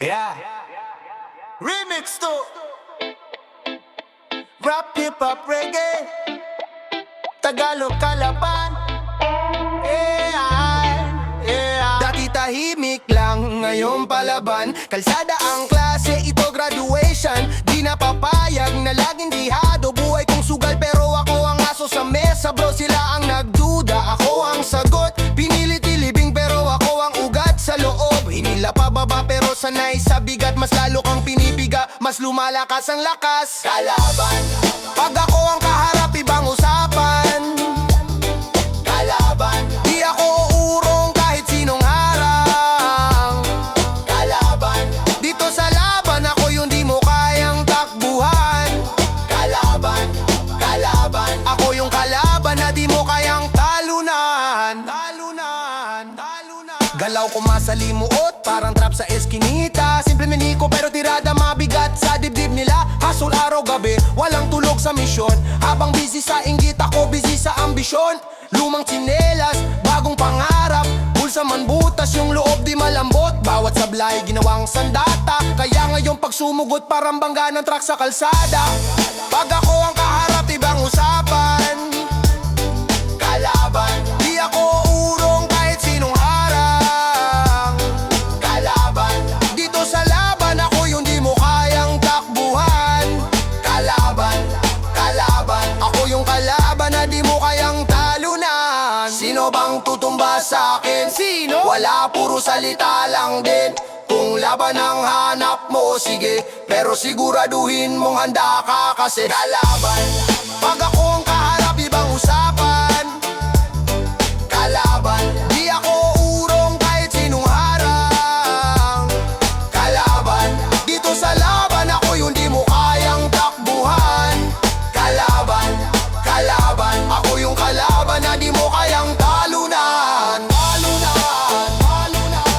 Yeah. Remix to rap, hip-hop, reggae, Tagalog, Kalaban. Dati tahimik lang, ngayon palaban. Kalsada ang klase, ito graduation. Di napapayag na laging dihado. Buhay kong sugal pero ako ang aso sa mesa. Bro, sila ang nagduda, ako ang sagot. Pinilit ilibing pero ako ang ugat sa loob. Hinila pababa pero sanay sa bigat. Mas lalo kang pinipiga, mas lumalakas ang lakas. Kalaban, pag ako ang kaharap, ibang usapan. Kalaban, di ako uurong kahit sinong harang. Kalaban, dito sa laban ako yung di mo kayang takbuhan. Kalaban, kalaban, ako yung kalaban na di mo kayang talunan. Talunan, talunan. Galaw ko masalimuot, parang trap sa eskinita. Simple meniko pero tirada mabigat sa dibdib nila. Hasul araw gabi, walang tulog sa misyon. Habang busy sa inggit ako, busy sa ambisyon. Lumang tsinelas, bagong pangarap. Bulsa man butas, yung loob di malambot. Bawat sablay ginawang sandata. Kaya ngayon pag sumugot parang bangga ng truck sa kalsada. Pag ako ang kaharap, ibang usapan. Kalaban, di ako urong kahit sinong harang. Kalaban, dito sa laban ako yung di mo kayang takbuhan. Kalaban, kalaban, ako yung kalaban na di mo kayang talunan. Sino bang tutumba sa akin? Sino? Wala, puro salita lang din. Kung laban ang hanap mo, sige, pero siguraduhin mong handa ka kasi kalaban. Pag ako ang kaharap, ibang usapan. Kalaban, di ako urong kahit sinong harang. Kalaban, dito sa laban ako yung di mo kayang takbuhan. Kalaban, kalaban, ako yung kalaban na di mo kayang talunan. Talunan, talunan,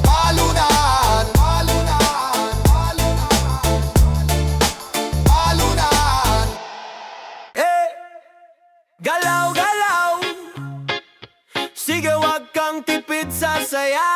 talunan, talunan, talunan. Eh, galaw, galaw, sige wag kang tipid sa saya.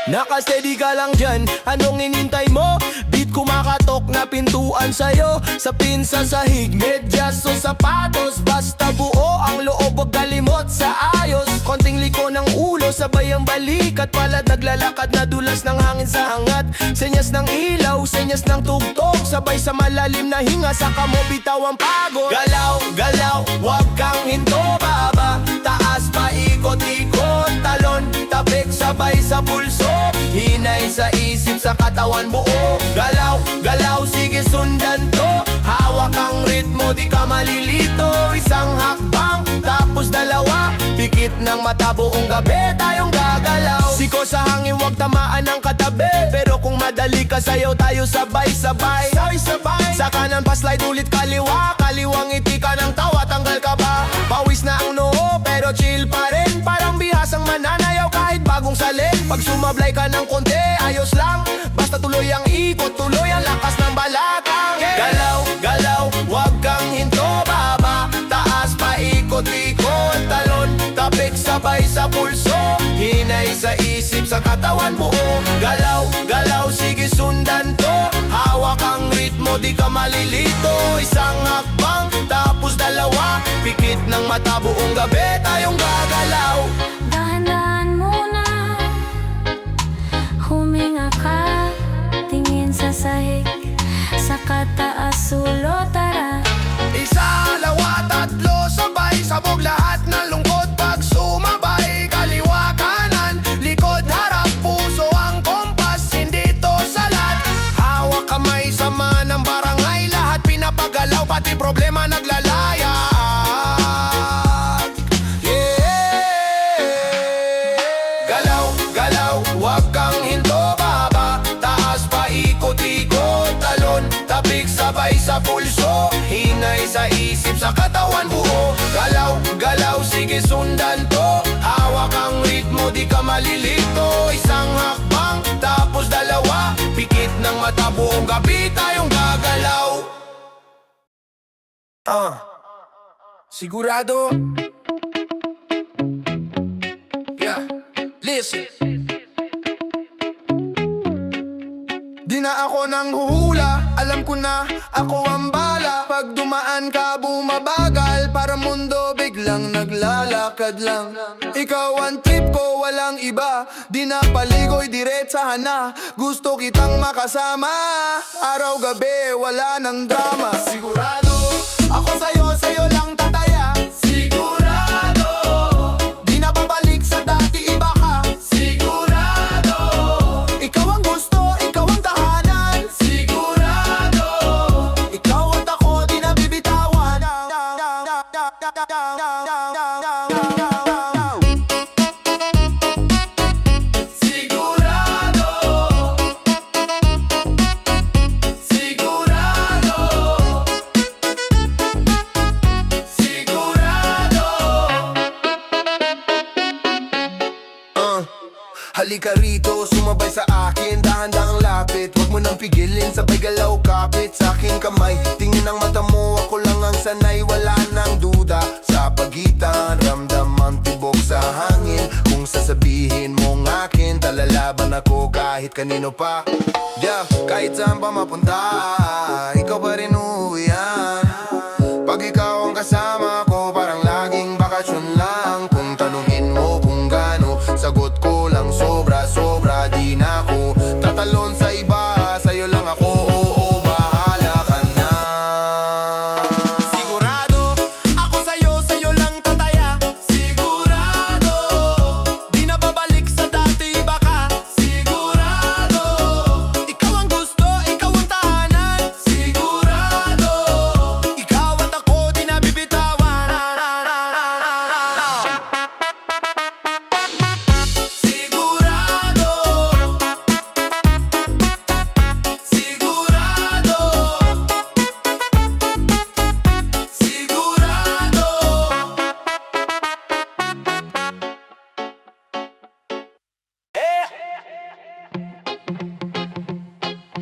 Nakasteady ka lang dyan, anong inintay mo? Beat kumakatok na pintuan sa'yo. Sa pinsa sahig, medyas o sapatos. Basta buo ang loob, wag kalimot sa ayos. Konting liko ng ulo, sabay ang balikat. Palad naglalakad na dulas ng hangin sa hangat. Senyas ng ilaw, senyas ng tugtog. Sabay sa malalim na hinga, saka mo bitaw ang pagod. Galaw, galaw, wag kang hinto, baba. Taas pa, ikot-ikot, talon, tapik, sabay sa pulso. Hinay sa isip, sa katawan buo. Galaw, galaw, sige sundan to. Hawak ang ritmo, di ka malilito. Isang hakbang, tapos dalawa. Pikit ng mata buong gabi, tayong gagalaw. Siko sa hangin, wag tamaan ng katabi. Pero kung madali ka sayaw, tayo sabay-sabay. Sabay-sabay, sa kanan pa slide ulit kaliwa. Kaliwang ngiti ka ng tawa, tanggal ka ba? Pawis na ang noo, pero chill pa rin. Parang bihasang mananayaw kahit bagong salin. Pag sumablay ka ng konti, ayos lang. Basta tuloy ang ikot, tuloy ang lakas ng balakang. Galaw, galaw, wag kang hinto, baba. Taas pa, ikot-ikot, talon, tapik, sabay sa pulso. Hinay sa isip, sa katawan buo. Galaw, galaw, sige sundan to. Hawak ang ritmo, di ka malilito. Isang hakbang, tapos dalawa. Pikit ng mata buong gabi, tayong gagalaw. Dahan-dahan muna, huminga ka, tingin sa sahig, sa kataas ulo, tara. Isa, dalawa, tatlo, sabay, sabog lahat ng lungkot. Pag sumabay, kaliwa, kanan, likod, harap, puso ang kompas, hindi to salat. Hawak kamay, sama ng barangay, lahat pinapagalaw, pati problema naglalaya. Galaw, galaw, wag kang hinto, baba. Taas pa, ikot-ikot, talon, tapik, sabay sa pulso. Hinay sa isip, sa katawan buo. Galaw, galaw, sige sundan to. Hawak ang ritmo, di ka malilito. Isang hakbang, tapos dalawa. Pikit ng mata buong gabi, tayong gagalaw. Sigurado Listen. Di na ako nang huhula, alam ko na ako ang bala. Pag dumaan ka bumabagal, para mundo biglang naglalakad lang. Ikaw ang trip ko, walang iba. Di na paligoy, diretsahan na. Gusto kitang makasama. Araw-gabi, wala nang drama. Sigurado, ako sa'yo, sa'yo lang tataya. Sigurado, di na babalik sa dati, iba ka. Sigurado, ikaw ang gusto, ikaw ang tahanan. Sigurado, ikaw at ako, di na bibitawan. Sigurado, sigurado, sigurado. Halika rito, sumabay sa akin, dahan-dahang lapit. Huwag mo nang pigilin, sabay galaw kapit sa aking kamay. Tingin ng mata mo, ako lang ang sanay. Wala nang duda sa pagitan, ramdam ang tibok sa hangin. Kung sasabihin mong akin, talalaban ako kahit kanino pa. Yeah, kahit saan pa mapunta, ikaw pa rin uuwian. Pag ikaw ang kasama ko, parang laging bakasyon lang. Kung tanungin mo kung gaano, sagot ko lang sobra-sobra. Di na ako tatalon sa iba, sa'yo lang ako, oo, bahala ka na. Sigurado, ako sa'yo, sa'yo lang tataya. Sigurado, di na babalik sa dati, iba ka. Sigurado, ikaw ang gusto, ikaw ang tahanan. Sigurado, ikaw at ako, di na bibitawan. Sigurado, sigurado, sigurado.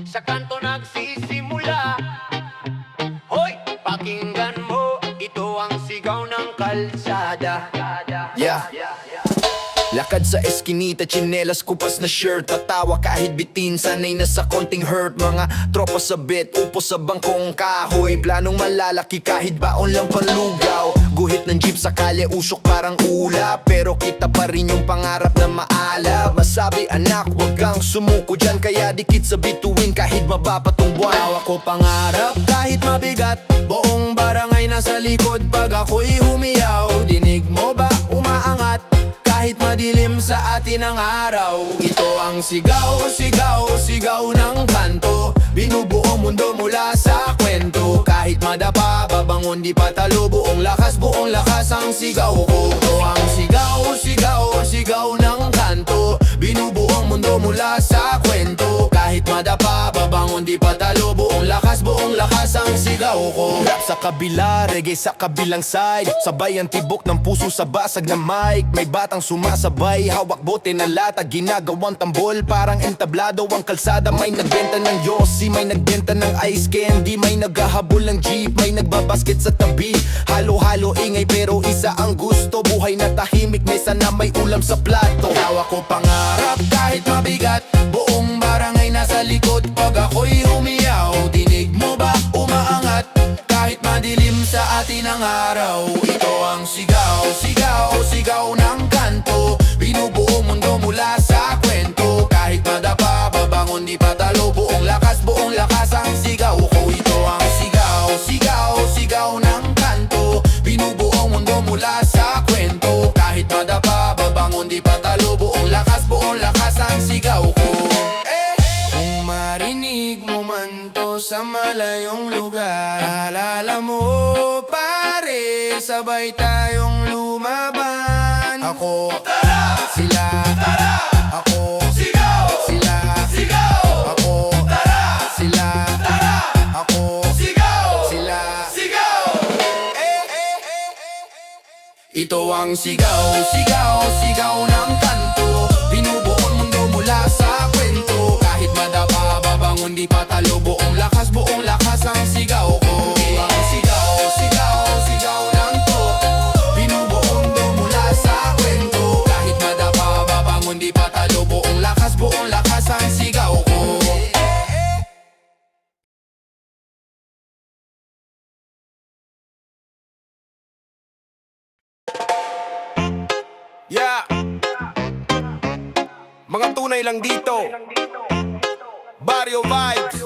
Sa kanto nagsisimula. Hoy, pakinggan mo, ito ang sigaw ng kalsada. Yeah. Lakad sa eskinita, tsinelas, kupas na shirt. Tatawa kahit bitin, sanay na sa konting hurt. Mga tropa sa bit, upo sa bangkong kahoy. Planong malalaki kahit baon lang panlugaw. Guhit ng jeep sa kalye, usok parang ulap. Pero kita pa rin yung pangarap na maalab. Masabi anak, wag kang sumuko dyan. Kaya dikit sa bituin kahit mababa tong buwan. Hawak ko pangarap kahit mabigat. Buong barangay nasa likod pag ako'y humiyaw. Dinig mo ba umaangat? Kahit madilim sa atin ang araw. Ito ang sigaw, sigaw, sigaw ng kanto. Binubuo mundo mula sa kwento. Kahit madapa, babangon di patalo. Buong lakas ang sigaw ko. Ito ang sigaw, sigaw, sigaw ng kanto. Binubuo mundo mula sa kwento. Kahit madapa, babangon di patalo. Buong lakas ang sigaw ko. Rap sa kabila, reggae sa kabilang side. Sabay ang tibok ng puso sa basag na mic. May batang sumasabay, hawak bote na lata. Ginagawang tambol, parang entablado ang kalsada. May nagbenta ng Yossi, may nagbenta ng ice candy. May naghahabol ng jeep, may nagbabasket sa tabi. Halo-halo ingay pero isa ang gusto. Buhay na tahimik, may sana may ulam sa plato. Hawak ko pangarap kahit mabigat. Buong barangay nasa likod pag ako'y humiyaw. Dinig mo ba umaangat? Kahit madilim sa atin ang araw. Ito ang sigaw, sigaw, sigaw ng kanto. Binubuo mundo mula sa kwento. Kahit madapa, babangon di patalo. Buong lakas ang sigaw ko. Ito ang sigaw, sigaw, sigaw ng kanto. Binubuo mundo mula sa kwento. Kahit madapa, babangon di patalo. Buong lakas ang sigaw ko. Kung marinig mo man to sa malayong lugar, alala mo pare, sabay tayong lumaban. Ako, sila, ako, sila, ako, sila, ako, sila. Ito ang sigaw, sigaw, sigaw ng kanto. Binubuon mundo mula sa kwento. Kahit madapa, babangon di patalo. Buong lakas ang sigaw ko. Ang sigaw, sigaw, sigaw ng to. Binubuon mundo mula sa kwento. Kahit madapa, babangon di tunay lang dito. Barrio Vibes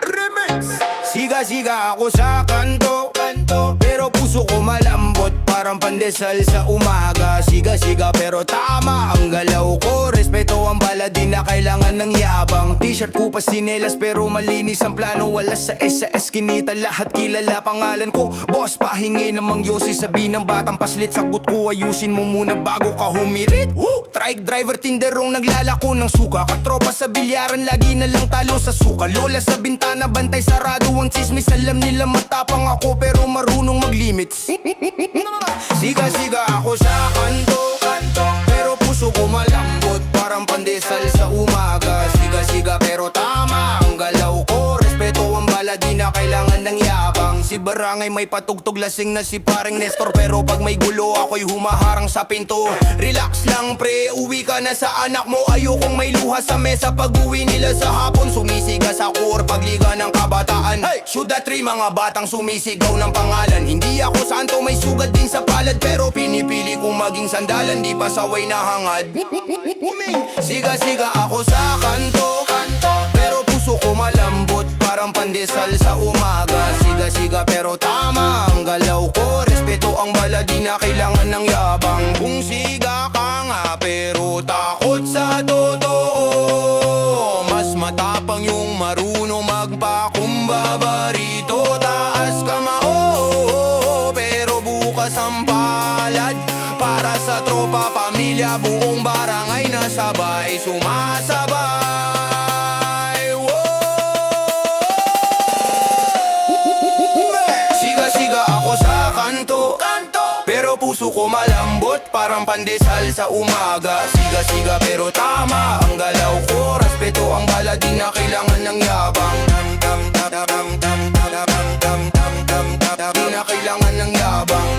Remix. Siga-siga ako sa kanto, pero puso ko malambot, parang pandesal sa umaga. Siga-siga pero tama ang galaw ko. Respeto ang baladi na kailangan ng yabang. T-shirt ko pa sinelas pero malinis ang plano. Wala sa SAS kinita, lahat kilala pangalan ko. Boss, pahingi namang yosi, sabi ng batang paslit. Sagot ko, ayusin mo muna bago ka humirit. Trike driver, tinderong naglalako ng suka. Katropa sa bilyaran, lagi na lang talo sa suka. Lola sa bintana, bantay sarado ang chismis. Alam nila matapang ako pero marunong mag-limits. Siga-siga ako sa kanto, pero puso ko malambot, parang pandesal sa umaga. Siga-siga pero tama ang galaw ko. Respeto ang baladi na kailangan ng yabang. Si Barangay may patugtog, lasing na si paring Nestor, pero pag may gulo ako'y humaharang sa pinto. Relax lang pre, uwi ka na sa anak mo. Ayokong may luha sa mesa pag uwi nila sa hapon. Sumisiga sa core pagliga ng kabataan. Shoot that tree, mga batang sumisigaw ng pangalan. Hindi ako santo, may sugat din sa palad, pero pinipili kong maging sandalan, di pasaway na hangad. Siga-siga ako sa kanto, pero puso ko malambot, parang pandesal sa umaga. Siga-siga pero tama ang galaw ko. Respeto ang baladi na kailangan ng yabang. Kung siga ka nga pero takot sa totoo, mas matapang yung marunong magpakumbaba rito. Taas kamao, pero bukas ang palad. Para sa tropa, pamilya, buong barangay na sabay sumasabay. Siga-siga ako sa kanto, pero puso ko malambot, parang pandesal sa umaga. Siga-siga pero tama ang galaw ko. Respeto ang baladi na kailangan ng yabang. Di na kailangan ng yabang.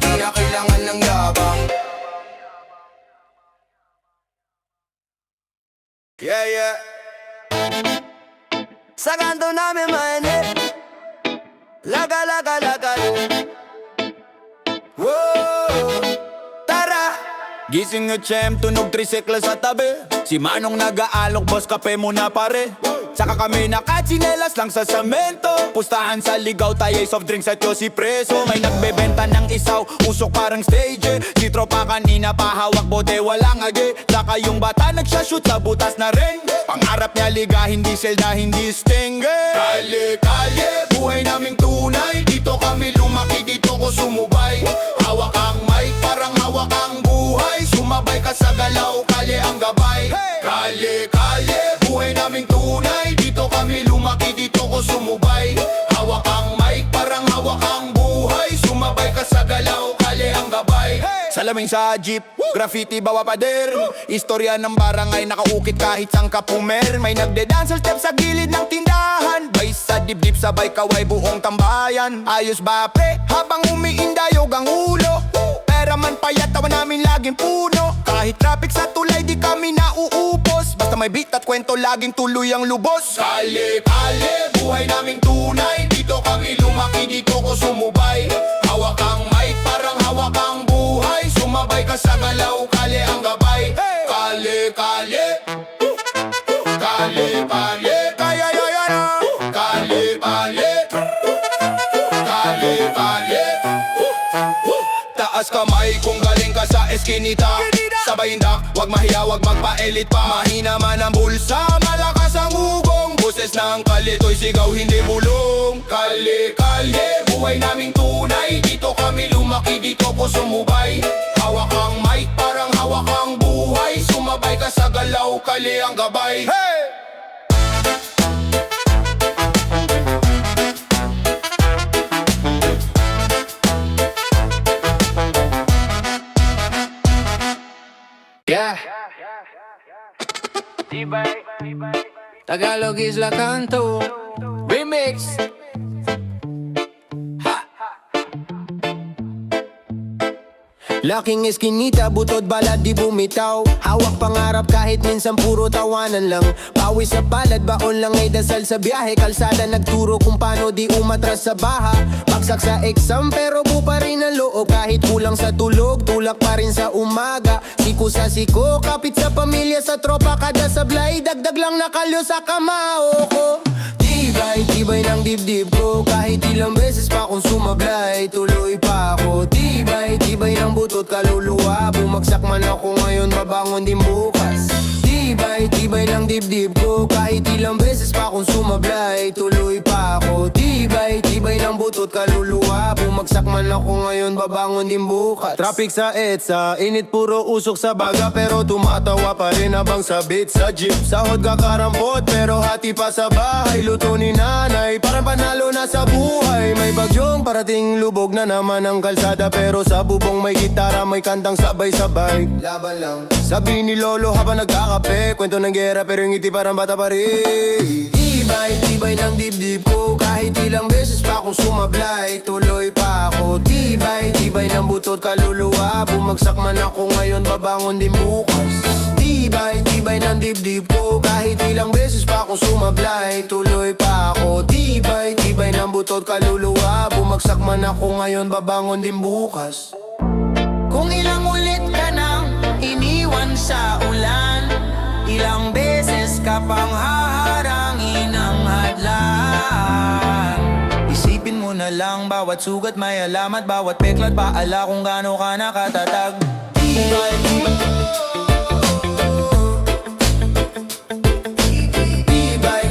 Di na kailangan ng yabang. Yeah, yeah. Sa kanto namin mainit, laga. Whoa, tara. Gising na champ, tunog tricycle sa tabi. Si Manong nag-aalok, boss kape muna pare. Saka kami nakatsinelas lang sa semento. Pustahan sa ligaw, tayo'y soft drinks at yosi preso. May nagbebenta ng isaw, usok parang stage. Si tropa kanina pahawak, bote walang agi. Saka yung bata nagsashoot sa butas na ring. Pangarap niya liga, hindi selda, hindi sting. Kalye, buhay naming tunay. Dito kami lumaki, dito ko sumubay. Hawak ang mic, parang hawak ang buhay. Sumabay ka sa galaw, kalye ang gabay. Kalye, buhay naming tunay. Dito kami lumaki, dito ko sumubay. Hawak ang mic, parang hawak ang buhay. Sumabay ka sa galaw, kalye ang gabay. Salamin sa jeep, graffiti bawa pader. Istorya ng barangay, nakaukit kahit sang kapumer. May nagde-dance step sa gilid ng tindahan. Bay sa dibdib, sabay kaway buong tambayan. Ayos ba pre, habang umiindayog ang ulo. Pera man payat, tawa namin laging puno. Kahit traffic sa tulay, di kami nauupos. Basta may beat at kwento, laging tuloy ang lubos. Kalye, buhay naming tunay. Dito kami lumaki, dito ko sumubay. Hawak ang mic, parang hawak ang buhay. Sumabay ka sa galaw, kalye ang gabay. Kalye, kaya. Kalye. Taas kamay kung galing ka sa eskinita. Sabay hindak, wag mahiya, wag magpa-elit pa. Mahina man ang bulsa, malakas ang ugong. Boses ng kalito'y sigaw, hindi bulong. Kalye, buhay naming tunay. Dito kami lumaki, dito ko sumubay. Hawak ang mic, parang hawak ang buhay. Sumabay ka sa galaw, kalye ang gabay. Yeah. Tagalog is la canto Remix. Laking eskinita, butod balad di bumitaw. Hawak pangarap kahit minsan puro tawanan lang. Pawis sa palad, baon lang ay dasal sa biyahe. Kalsada nagturo kung paano di umatras sa baha. Bagsak sa exam pero bupa rin ang loob. loob kahit kulang sa tulog, tulak pa rin sa umaga. Siko sa siko, kapit sa pamilya, sa tropa, kada sablay, dagdag lang na kalyo sa kamao ko. Tibay, tibay ng dibdib ko, kahit ilang beses pa akong sumablay, tuloy pa ako. Tibay, tibay ng butot kaluluwa, bumagsak man ako ngayon, babangon din bukas. Tibay, tibay ng dibdib ko, kahit ilang beses pa akong sumablay, tuloy pa ako. Tibay, tibay ng butot kaluluwa, bumagsak man ako ngayon, babangon din bukas. Traffic sa EDSA, init puro usok sa baga, pero tumatawa pa rin habang sabit sa jeep. Sahod kakarampot, pero hati pa sa bahay, luto ni nanay, parang panalo na sa buhay. May bagyong parating, lubog na naman ang kalsada, pero sa bubong may gitara, may kantang sabay-sabay. Laban lang, sabi ni lolo habang nagkakape, kwento ng gera pero yung ngiti parang bata pa rin. Tibay, tibay ng dibdib ko, kahit ilang beses pa akong sumablay, tuloy pa ako. Tibay, tibay ng butot kaluluwa, bumagsak man ako ngayon, babangon din bukas. Tibay, tibay ng dibdib ko, kahit ilang beses pa akong sumablay, tuloy pa ako. Tibay, tibay ng butot kaluluwa, bumagsak man ako ngayon, babangon din bukas. Kung ilang ulit ka nang iniwan sa ulan, ilang beses ka pang haharangin ng hadlang. Isipin mo na lang, bawat sugat may alamat, bawat peklat paala kung gaano ka nakatatag. Tibay, tibay,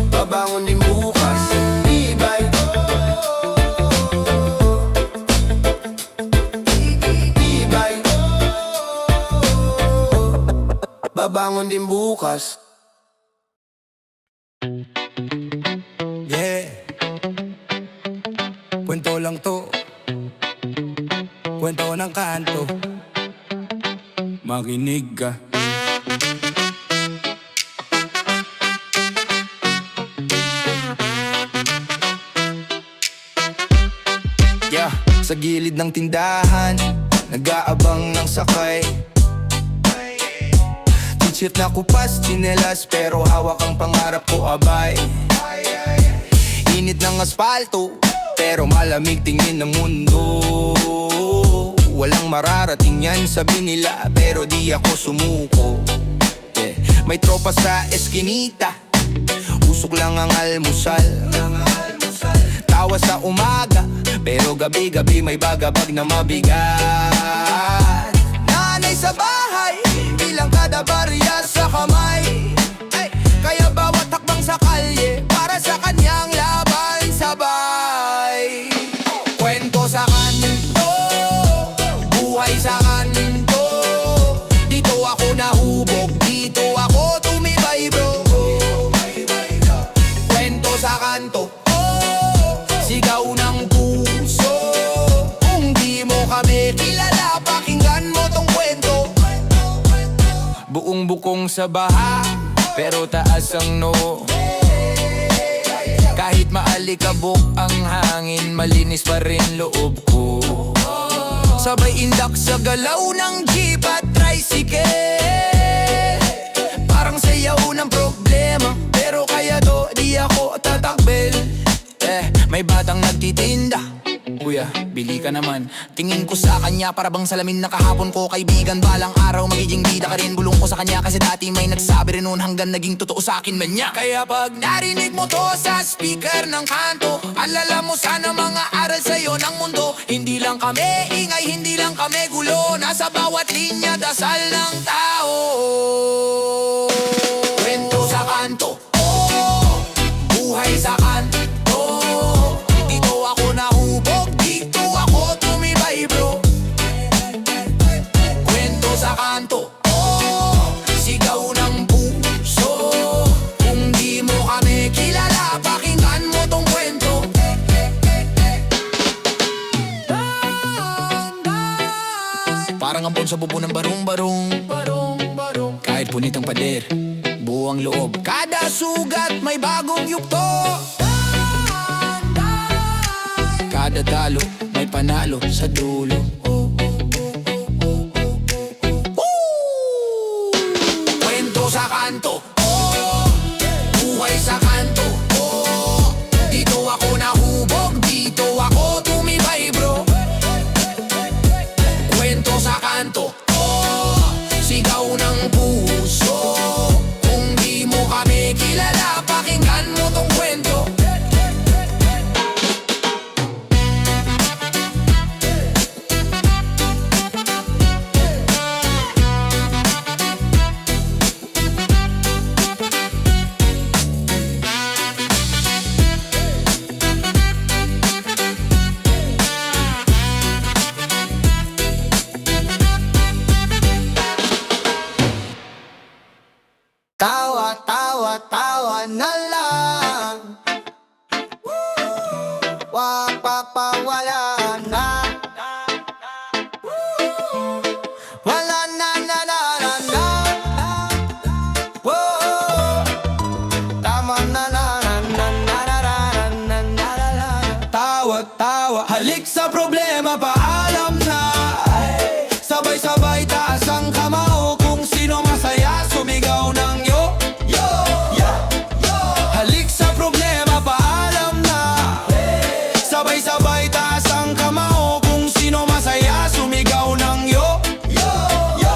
babangon din bukas. Tibay, tibay, babangon din bukas. Yeah, kwento lang to, kwento ng kanto. Makinig ka. Yeah, sa gilid ng tindahan, nag-aabang ng sakay. T-shirt na kupas, tsinelas, pero hawak ang pangarap ko, abay. Init ng asfalto, pero malamig tingin ng mundo. Walang mararating yan, sabi nila, pero di ako sumuko. Yeah. May tropa sa eskinita, usok lang ang almusal. Tawa sa umaga, pero gabi-gabi may bagabag na mabigat. Nanay sa bahay, bilang kada barya sa kamay. Ay, kaya bawat hakbang sa kalye, para sa kanyang laban sabay. Kwento sa kanto, buhay sa kanto. Dito ako nahubog, dito ako tumibay bro. Kwento sa kanto, sigaw ng puso. Kung di mo kami kilala, pakinggan mo tong kwento. Buong bukong sa baha, pero taas ang noo. Kahit maalikabok ang hangin, malinis pa rin loob ko. Sabay indak sa galaw ng jeep at tricycle. Parang sayaw ng problema, pero kaya to di ako tatakbel. May batang nagtitinda, kuya, bili ka naman. Tingin ko sa kanya para bang salamin na kahapon ko kaibigan. Balang araw magiging bida ka rin, bulong ko sa kanya kasi dati may nagsabi rin noon hanggang naging totoo sa akin man niya. Kaya pag narinig mo to sa speaker ng kanto, alala mo sana mga aral sa'yo ng mundo. Hindi lang kami ingay, hindi lang kami gulo, nasa bawat linya dasal ng tao. Kwento sa kanto, buhay sa kanto. Dito ako nahubog, dito ako tumibay bro. Kwento sa kanto, sigaw ng puso. Kung di mo kami kilala, pakinggan mo tong kwento. Parang ampon sa bubo ng barong-barong. Kahit punit ang pader, buwang loob. Kada sugat may bagong yukto. Kada talo may panalo sa dulo. Kwento sa kanto, buhay sa kanto. Dito ako nahubog, dito mapapawala na. Wala na na na na na. Whoa. Tama na na na na na na na na na na. Tawa, halik sa problema, paalam na. Sabay-sabay taas ang kamao, kung sino masaya sumigaw ng yo, yo, yo, yo. Halik sa problema, paalam na. Sabay-sabay taas ang kamao, kung sino masaya sumigaw ng yo, yo, yo,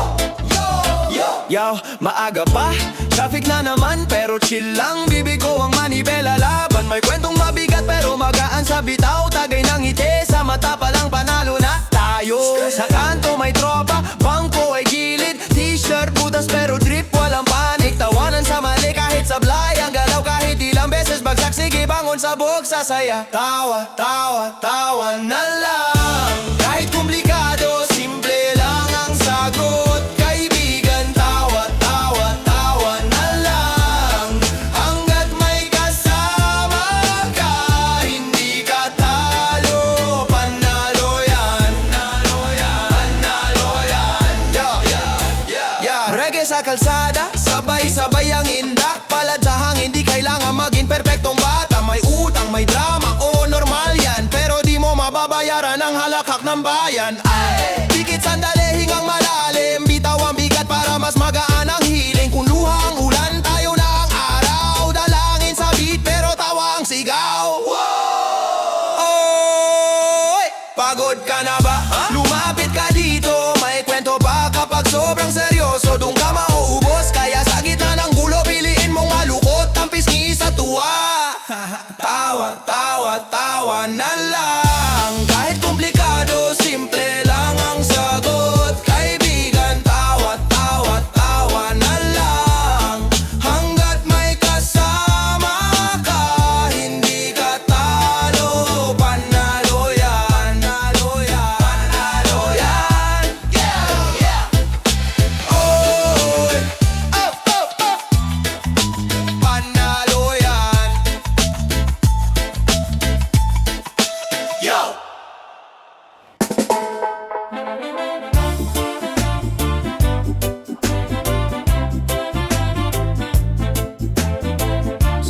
yo, yo. Yo, maaga pa, traffic na naman, pero chill lang. Bibig ko ang manibela laban. May kwentong mabigat pero magaan sa bitaw. Tagay ng ngiti, sa mata pa lang panalo na tayo. Sa kanto may tropa, bangko ay gilid. T-shirt, butas pero drip, walang panik. Tawanan sa mali kahit sablay. Ang galaw kahit ilang beses bagsak. Sige bangon sa buhok, sasaya. Tawa na lang. Kahit komplikado, simple lang ang sagot. Kaibigan, tawa na lang. Hanggat may kasama ka, hindi ka talo. Panalo yan, panalo yan. Yeah. Reggae sa kalsada, sabay-sabay ang indak. Palad sa hangin, hindi kailangan maging perpektong bata. May utang, may drama, o normal yan. Pero di mo mababayaran ang halakhak ng bayan. Ay, dikit sandali, hingang malalim. Bitaw ang bigat para mas magaan ang hiling. Kung luha ang ulan, tayo na ang araw. Dalangin sa beat, pero tawa ang sigaw. Oy, pagod ka na ba? Lumapit ka dito, may kwento pa kapag sobrang seryoso. Doon ka mauubos, kaya sa gitna ng gulo, piliin mong malukot ang pisngi sa tuwa. Tawa na lang. Kahit komplikado, simple lang ang sagot. Kaibigan, tawa na lang. Hanggat may kasama ka, hindi ka talo. Panalo yan, panalo yan. Yeah. Oy, panalo yan. Yo!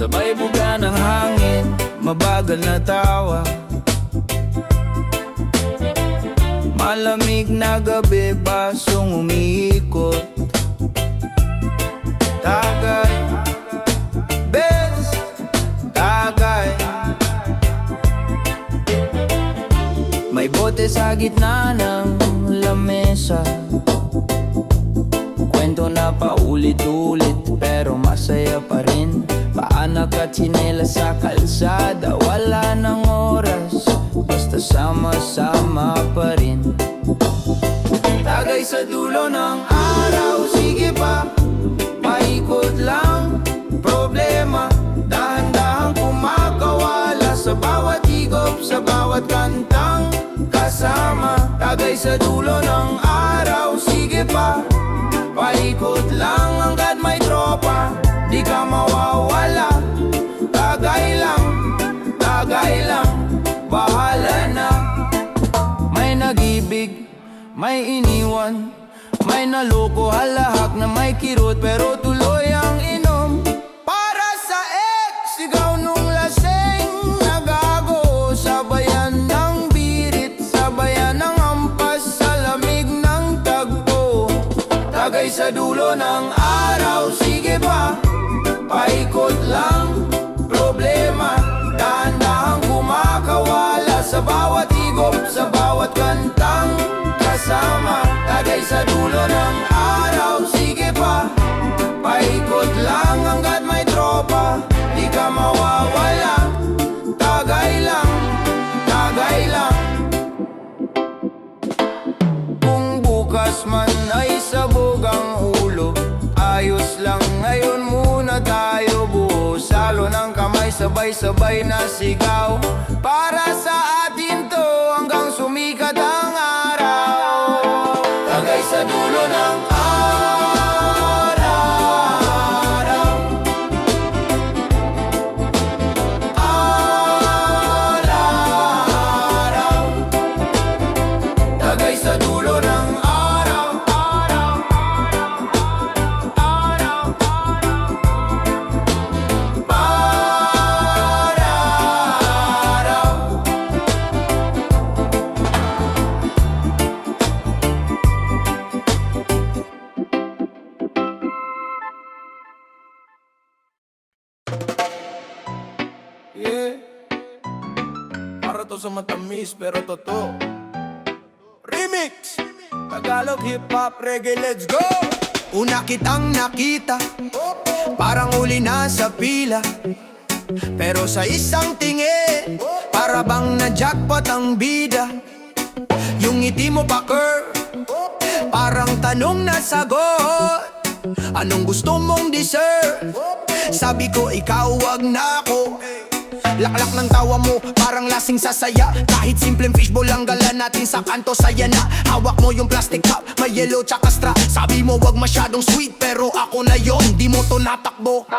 Sabay buga ng hangin, mabagal na tawa. Malamig na gabi, basong umiikot. Tagay, best, tagay. May bote sa gitna ng lamesa. Kwento na paulit-ulit pero masaya pa rin. Paanak at tsinelas sa kalsada, wala nang oras, basta sama-sama pa rin. Tagay sa dulo ng araw, sige pa, paikot lang. Problema, dahan-dahan kumakawala sa bawat higop, sa bawat kantang kasama. Tagay sa dulo ng araw, sige pa, paikot lang hanggat may tropa. Di ka mawawala, tagay lang, bahala na. May nag-ibig, may iniwan, may naloko, halahak na may kirot, pero tuloy ang inom. Para sa ex, sigaw nung laseng, nagago, sabayan ng birit, sabayan ng hampas, sa lamig ng tagpo. Tagay sa dulo ng araw, sige pa, paikot lang. Problema, dahan-dahang kumakawala sa bawat higop, sa bawat kantang kasama. Tagay sa dulo ng araw, sige pa, paikot lang hanggat may tropa. Di ka mawawala, tagay lang. Kung bukas man ay sabog ang ulo, ayos lang ngayon muna tayo. Buo salo ng kamay, sabay-sabay na sigaw. Para sa atin to hanggang sumikat ang araw. Tagay sa dulo ng araw. Araw. sa matamis pero totoo. Remix! Tagalog hip-hop reggae, let's go! Una kitang nakita, parang uli na sa pila. Pero sa isang tingin, para bang na-jackpot ang bida. Yung ngiti mo pa curve, parang tanong na sagot. Anong gusto mong deserve? Sabi ko ikaw wag na ako. Laklak ng tawa mo, parang lasing sa saya. Kahit simpleng fishbowl lang gala natin sa kanto, saya na. Hawak mo yung plastic cup, may yellow tsaka straw. Sabi mo wag masyadong sweet, pero ako na yon, di mo to natakbo.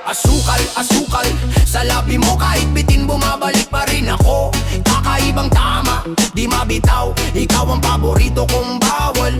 Asukal, asukal, sa labi mo kahit bitin bumabalik pa rin ako. Kakaibang tama, di mabitaw, ikaw ang paborito kong bawal.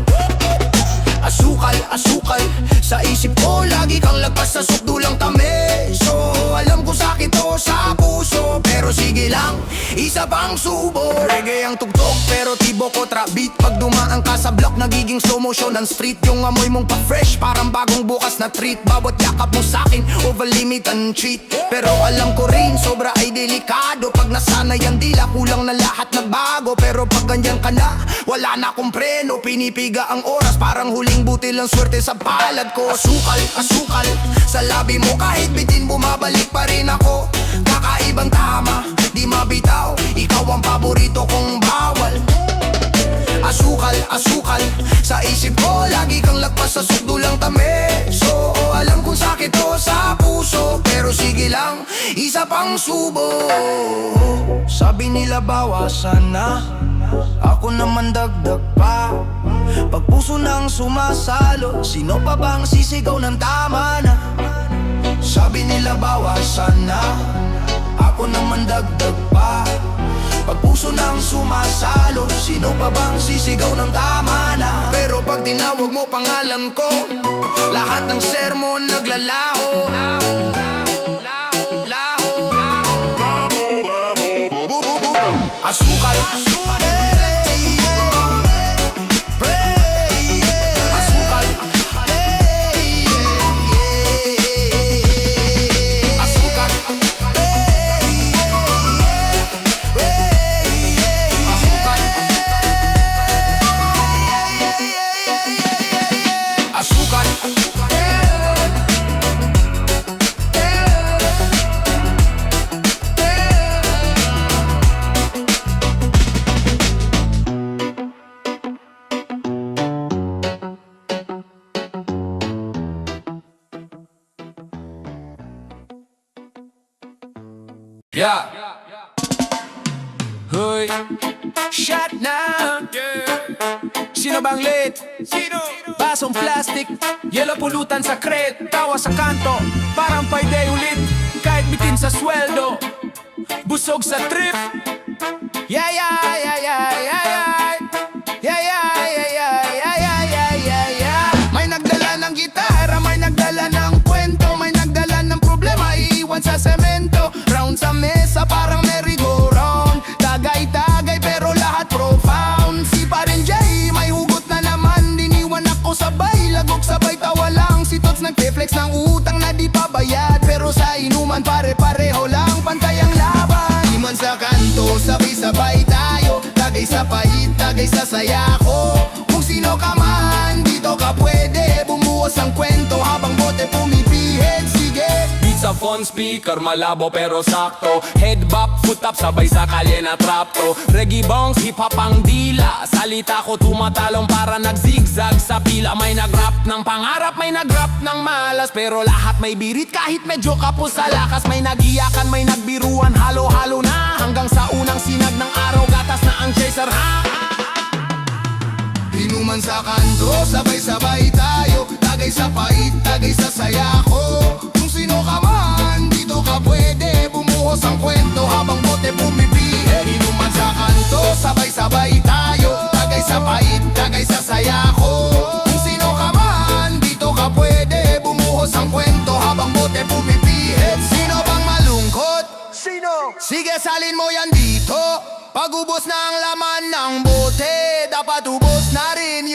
Asukal, asukal, sa isip ko lagi kang lagpas sa sukdulang tamis. So alam ko sakit to sa puso, pero sige lang, isa pang subo. Reggae ang tugtog pero tibo ko trap beat. Pag dumaan ka sa block nagiging slow motion ng street. Yung amoy mong pa-fresh, parang bagong bukas na treat. Bawat yakap mo sa'kin, over limit and cheat. Pero alam ko rin, sobra ay delikado. Pag nasanay ang dila, kulang na lahat na bago. Pero pag ganyan ka na, wala na akong preno. Pinipiga ang oras, parang huling butil ang swerte sa palad ko. Asukal, asukal, sa labi mo kahit bitin bumabalik pa rin ako. Kakaibang tama, di mabitaw, ikaw ang paborito kong bawal. Asukal, asukal, sa isip ko lagi kang lagpas sa sukdulang tamis. So alam kong sakit to sa puso, pero sige lang, isa pang subo. Sabi nila bawasan na, ako naman dagdag pa. Pag puso nang sumasalo, sino pa bang sisigaw ng tama na? Sabi nila bawasan na, ako naman dagdag pa. Pag puso nang sumasalo, sino pa bang sisigaw ng tama na? Pero pag tinawag mo pangalan ko, lahat ng sermon naglalaho. Asukal, asukal, yeah. Hoy, shot na. Sino bang late? Sino? Basong plastic, yellow pulutan sa crate. Tawa sa kanto, parang payday ulit. Kahit bitin sa sweldo, busog sa trip. Yeah, yeah, yeah, yeah, yeah, yeah. Yeah, yeah, yeah, yeah, yeah, yeah, yeah, yeah, yeah. May nagdala ng gitara, may nagdala ng kwento, may nagdala ng problema, iiwan sa semento. Round sa mesa, parang merry-go-round. Tagay-tagay pero lahat profound. Si Parin Jay, may hugot na naman. Diniwan ako sabay, lagok sabay tawa lang. Si Tots nagte-flex ng utang na di pa bayad. Pero sa inuman pare-pareho lang, pantay ang laban. Di man sa kanto, sabay-sabay tayo. Tagay sa pahit, tagay sa saya ko. Kung sino ka man, dito ka pwede. Bumuhos ang kwento habang bote pumipihit. Sige, sa phone speaker, malabo pero sakto. Head bop, foot up, sabay sa kalye na trap to. Reggae bongs, hip hop ang dila. Salita ko tumatalong para nagzigzag sa pila. May nagrap ng pangarap, may nagrap ng malas. Pero lahat may birit kahit medyo kapos sa lakas. May nagiyakan, may nagbiruan, halo-halo na. Hanggang sa unang sinag ng araw, gatas na ang chaser ha. Inuman sa kanto, sabay-sabay tayo. Tagay sa pait, tagay sa saya ko. Kung sino ka man, dito ka pwede. Bumuhos ang kwento habang bote pumipihit. Inuman sa kanto, sabay-sabay tayo. Tagay sa pait, tagay sa saya ko. Kung sino ka man, dito ka pwede. Bumuhos ang kwento habang bote pumipihit. Sino bang malungkot? Sino? Sige, salin mo yan dito. Pag ubos na ang laman ng bote, dapat ubos na rin